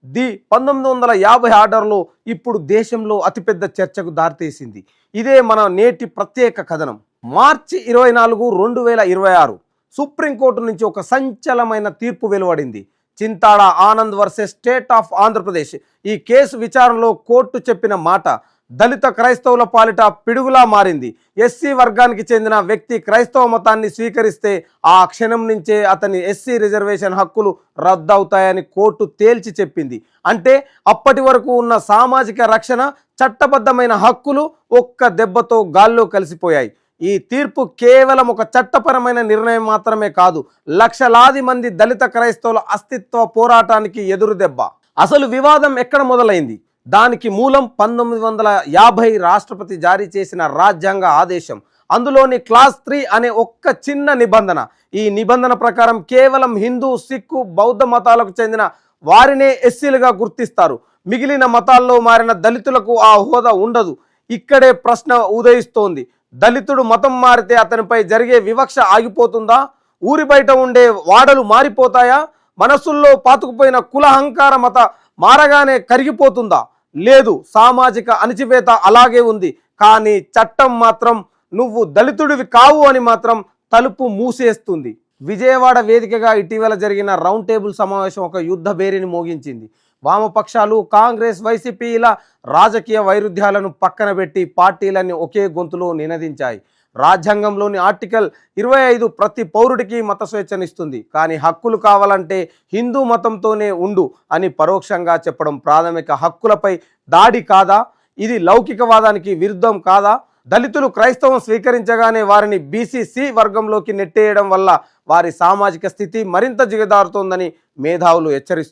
The 1950 ఆర్డర్లో ఇప్పుడు దేశంలో అతిపెద్ద చర్చకు దారితీసింది. ఇదే మన నేటి ప్రత్యేక కథనం. మార్చి 24, 2026 సుప్రీంకోర్టు నుంచి ఒక సంచలనమైన తీర్పు వెలువడింది. Chintada Anand versus state of Andhra Pradesh. ఈ కేసు విచారణలో కోర్టు చెప్పిన మాట దళిత క్రైస్తవుల పాలిట పిడుగులా మారింది. ఎస్సీ వర్గానికి చెందిన వ్యక్తి క్రైస్తవ మతాన్ని స్వీకరిస్తే ఆ క్షణం నుంచే అతని ఎస్సీ రిజర్వేషన్ హక్కులు రద్దవుతాయని కోర్టు తేల్చి చెప్పింది. అంటే అప్పటి వరకు ఉన్న సామాజిక రక్షణ, చట్టబద్ధమైన హక్కులు ఒక్క దెబ్బతో గాల్లో కలిసిపోయాయి. ఈ తీర్పు కేవలం ఒక చట్టపరమైన నిర్ణయం మాత్రమే కాదు, లక్షలాది మంది దళిత క్రైస్తవుల అస్తిత్వ పోరాటానికి ఎదురు దెబ్బ. అసలు వివాదం ఎక్కడ మొదలైంది? దానికి మూలం 1950 రాష్ట్రపతి జారీ చేసిన రాజ్యాంగ ఆదేశం. అందులోని క్లాస్ 3 అనే ఒక్క చిన్న నిబంధన. ఈ నిబంధన ప్రకారం కేవలం హిందూ, సిక్కు, బౌద్ధ మతాలకు చెందిన వారినే ఎస్సీలుగా గుర్తిస్తారు. మిగిలిన మతాల్లో మారిన దళితులకు ఆ హోదా ఉండదు. ఇక్కడే ప్రశ్న ఉదయిస్తోంది. దళితుడు మతం మారితే అతనిపై జరిగే వివక్ష ఆగిపోతుందా? ఊరి బయట ఉండే వాడలు మారిపోతాయా? మనసుల్లో పాతుకుపోయిన కులహంకార మత మారగానే కరిగిపోతుందా? లేదు, సామాజిక అణచివేత అలాగే ఉంది. కానీ చట్టం మాత్రం నువ్వు దళితుడివి కావు అని మాత్రం తలుపు మూసేస్తుంది. విజయవాడ వేదికగా ఇటీవల జరిగిన రౌండ్ టేబుల్ సమావేశం ఒక యుద్ధ బేరిని మోగించింది. వామపక్షాలు, కాంగ్రెస్, వైసీపీ ఇలా రాజకీయ వైరుధ్యాలను పక్కన పెట్టి పార్టీలన్నీ ఒకే గొంతులో నినదించాయి. రాజ్యాంగంలోని ఆర్టికల్ 25 ప్రతి పౌరుడికి మత స్వేచ్ఛనిస్తుంది. కానీ హక్కులు కావాలంటే హిందూ మతంతోనే ఉండు అని పరోక్షంగా చెప్పడం ప్రాథమిక హక్కులపై దాడి కాదా? ఇది లౌకికవాదానికి విరుద్ధం కాదా? దళితులు క్రైస్తవం స్వీకరించగానే వారిని బీసీ వర్గంలోకి నెట్టేయడం వల్ల వారి సామాజిక స్థితి మరింత దిగజారుతోందని మేధావులు హెచ్చరిస్తున్నారు.